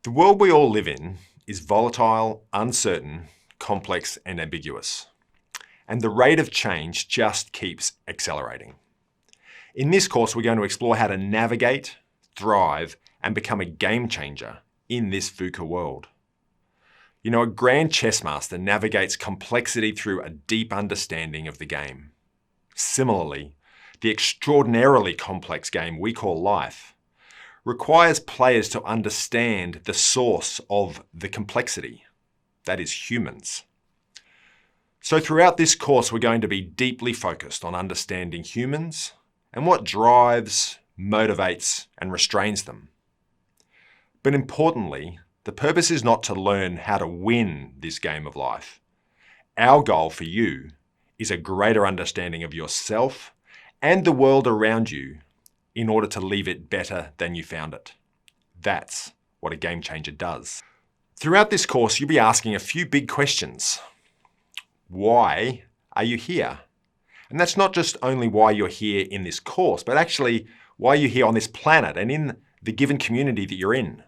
The world we all live in is volatile, uncertain, complex, and ambiguous. And the rate of change just keeps accelerating. In this course, we're going to explore how to navigate, thrive, and become a game changer in this VUCA world. You know, a grand chess master navigates complexity through a deep understanding of the game. Similarly, the extraordinarily complex game we call life requires players to understand the source of the complexity, that is humans. So throughout this course, we're going to be deeply focused on understanding humans and what drives, motivates, and restrains them. But importantly, the purpose is not to learn how to win this game of life. Our goal for you is a greater understanding of yourself and the world around you in order to leave it better than you found it. That's what a game changer does. Throughout this course, you'll be asking a few big questions. Why are you here? And that's not just only why you're here in this course, but actually why you're here on this planet and in the given community that you're in.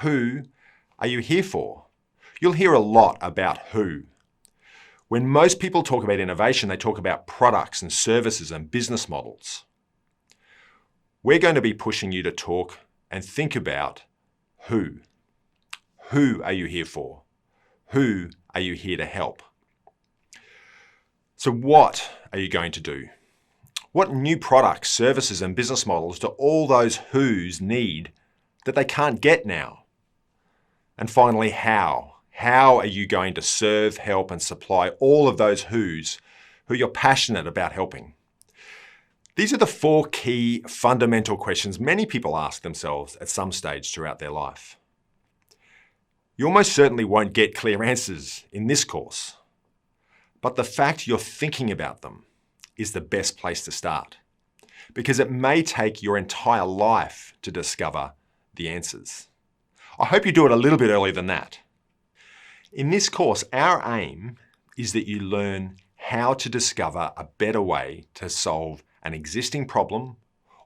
Who are you here for? You'll hear a lot about who. When most people talk about innovation, they talk about products and services and business models. We're going to be pushing you to talk and think about who. Who are you here for? Who are you here to help? So what are you going to do? What new products, services, and business models do all those who's need that they can't get now? And finally, how? How are you going to serve, help, and supply all of those who's who you're passionate about helping? These are the four key fundamental questions many people ask themselves at some stage throughout their life. You almost certainly won't get clear answers in this course, but the fact you're thinking about them is the best place to start, because it may take your entire life to discover the answers. I hope you do it a little bit earlier than that. In this course, our aim is that you learn how to discover a better way to solve an existing problem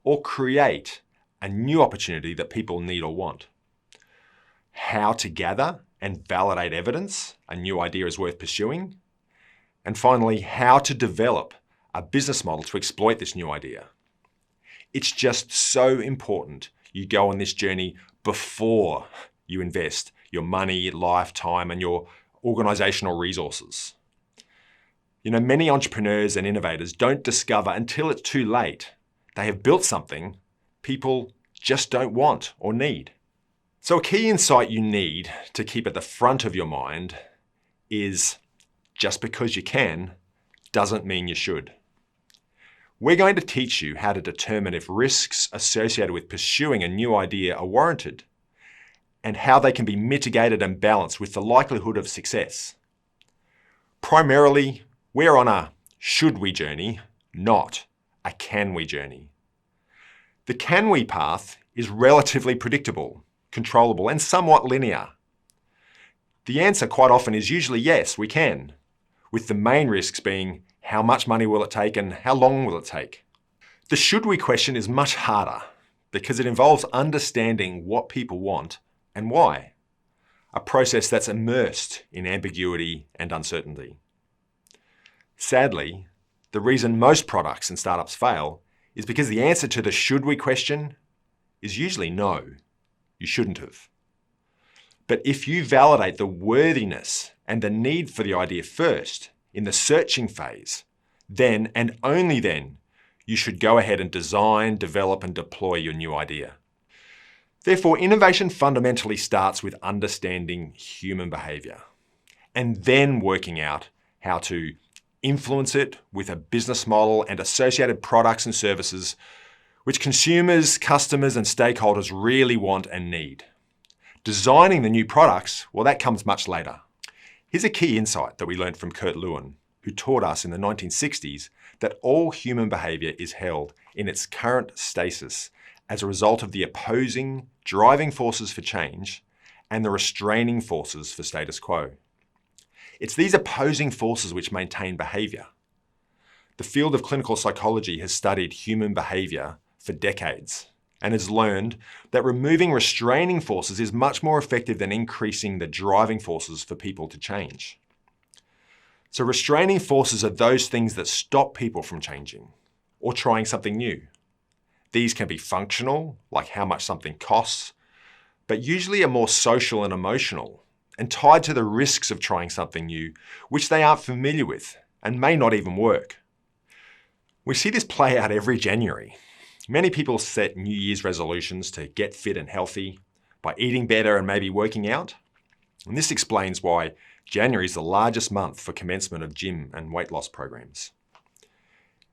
or create a new opportunity that people need or want. How to gather and validate evidence a new idea is worth pursuing. And finally, how to develop a business model to exploit this new idea. It's just so important you go on this journey before you invest your money, lifetime, and your organizational resources. You know, many entrepreneurs and innovators don't discover until it's too late they have built something people just don't want or need. So a key insight you need to keep at the front of your mind is just because you can doesn't mean you should. We're going to teach you how to determine if risks associated with pursuing a new idea are warranted and how they can be mitigated and balanced with the likelihood of success. Primarily, we're on a should we journey, not a can we journey. The can we path is relatively predictable, controllable, and somewhat linear. The answer quite often is usually yes, we can, with the main risks being how much money will it take and how long will it take. The should we question is much harder because it involves understanding what people want and why, a process that's immersed in ambiguity and uncertainty. Sadly, the reason most products and startups fail is because the answer to the should we question is usually no, you shouldn't have. But if you validate the worthiness and the need for the idea first in the searching phase, then and only then you should go ahead and design, develop, and deploy your new idea. Therefore, innovation fundamentally starts with understanding human behavior and then working out how to influence it with a business model and associated products and services which consumers, customers, and stakeholders really want and need. Designing the new products, well, that comes much later. Here's a key insight that we learned from Kurt Lewin, who taught us in the 1960s that all human behavior is held in its current stasis as a result of the opposing, driving forces for change and the restraining forces for status quo. It's these opposing forces which maintain behavior. The field of clinical psychology has studied human behavior for decades. and has learned that removing restraining forces is much more effective than increasing the driving forces for people to change. So restraining forces are those things that stop people from changing or trying something new. These can be functional, like how much something costs, but usually are more social and emotional and tied to the risks of trying something new, which they aren't familiar with and may not even work. We see this play out every January. Many people set New Year's resolutions to get fit and healthy by eating better and maybe working out. And this explains why January is the largest month for commencement of gym and weight loss programs.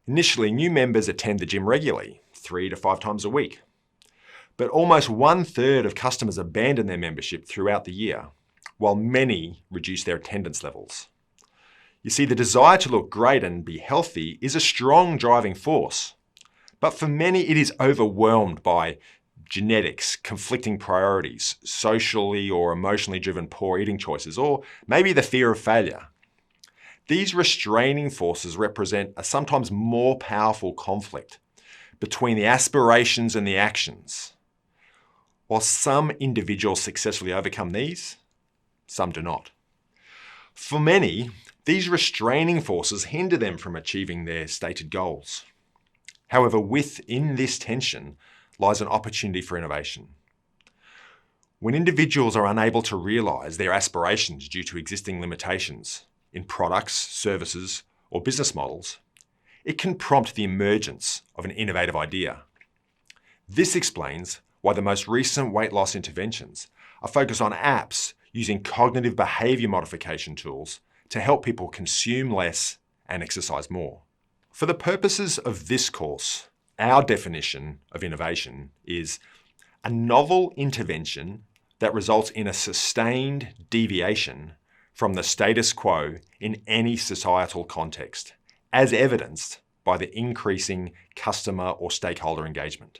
Initially, new members attend the gym regularly, 3 to 5 times a week. But almost 1/3 of customers abandon their membership throughout the year, while many reduce their attendance levels. You see, the desire to look great and be healthy is a strong driving force, but for many it is overwhelmed by genetics, conflicting priorities, socially or emotionally driven poor eating choices, or maybe the fear of failure. These restraining forces represent a sometimes more powerful conflict between the aspirations and the actions. While some individuals successfully overcome these, some do not. For many, these restraining forces hinder them from achieving their stated goals. However, within this tension lies an opportunity for innovation. When individuals are unable to realise their aspirations due to existing limitations in products, services, or business models, it can prompt the emergence of an innovative idea. This explains why the most recent weight loss interventions are focused on apps using cognitive behaviour modification tools to help people consume less and exercise more. For the purposes of this course, our definition of innovation is a novel intervention that results in a sustained deviation from the status quo in any societal context, as evidenced by the increasing customer or stakeholder engagement.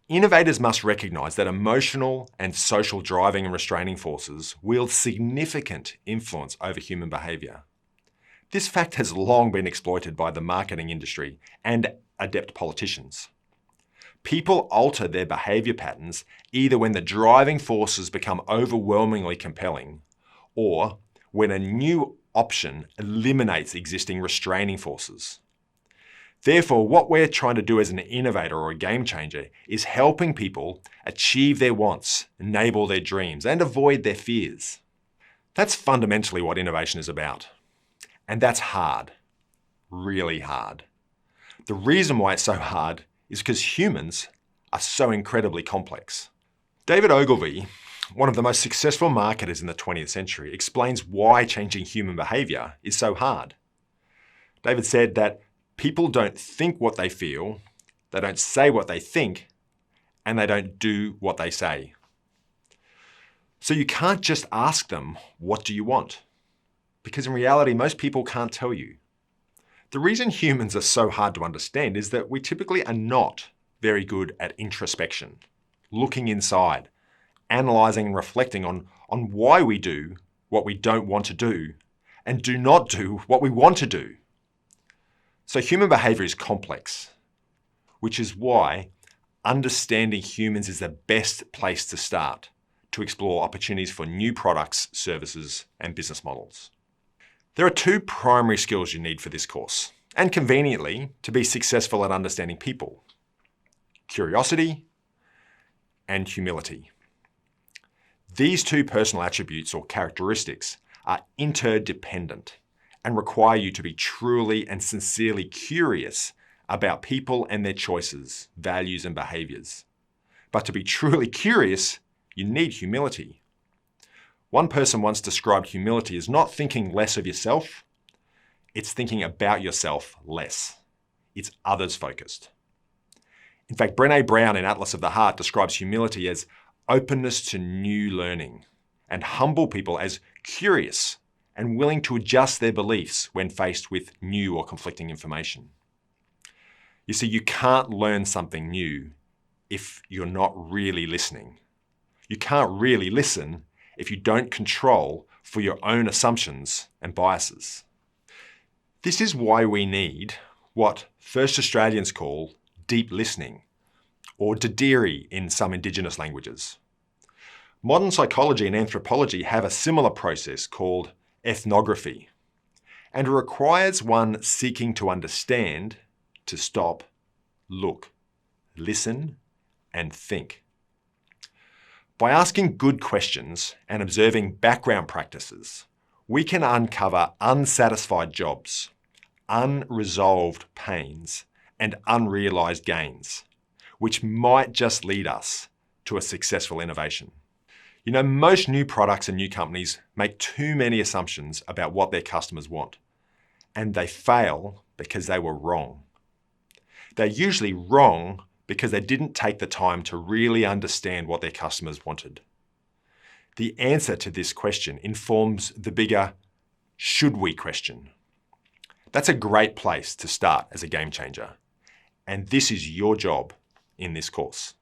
Innovators must recognise that emotional and social driving and restraining forces wield significant influence over human behaviour. This fact has long been exploited by the marketing industry and adept politicians. People alter their behaviour patterns either when the driving forces become overwhelmingly compelling or when a new option eliminates existing restraining forces. Therefore, what we're trying to do as an innovator or a game changer is helping people achieve their wants, enable their dreams, and avoid their fears. That's fundamentally what innovation is about. And that's hard, really hard. The reason why it's so hard is because humans are so incredibly complex. David Ogilvy, one of the most successful marketers in the 20th century, explains why changing human behaviour is so hard. David said that people don't think what they feel, they don't say what they think, and they don't do what they say. So you can't just ask them, what do you want? Because in reality, most people can't tell you. The reason humans are so hard to understand is that we typically are not very good at introspection, looking inside, analysing and reflecting on why we do what we don't want to do and do not do what we want to do. So human behaviour is complex, which is why understanding humans is the best place to start to explore opportunities for new products, services, and business models. There are 2 primary skills you need for this course, and conveniently, to be successful at understanding people: curiosity and humility. These 2 personal attributes or characteristics are interdependent and require you to be truly and sincerely curious about people and their choices, values, and behaviours. But to be truly curious, you need humility. One person once described humility as not thinking less of yourself, it's thinking about yourself less. It's others focused. In fact, Brené Brown in Atlas of the Heart describes humility as openness to new learning and humble people as curious and willing to adjust their beliefs when faced with new or conflicting information. You see, you can't learn something new if you're not really listening. You can't really listen if you don't control for your own assumptions and biases. This is why we need what First Australians call deep listening, or Dadiri in some Indigenous languages. Modern psychology and anthropology have a similar process called ethnography, and it requires one seeking to understand to stop, look, listen, and think. By asking good questions and observing background practices, we can uncover unsatisfied jobs, unresolved pains, and unrealised gains, which might just lead us to a successful innovation. You know, most new products and new companies make too many assumptions about what their customers want, and they fail because they were wrong. They're usually wrong because they didn't take the time to really understand what their customers wanted. The answer to this question informs the bigger should we question. That's a great place to start as a game changer, and this is your job in this course.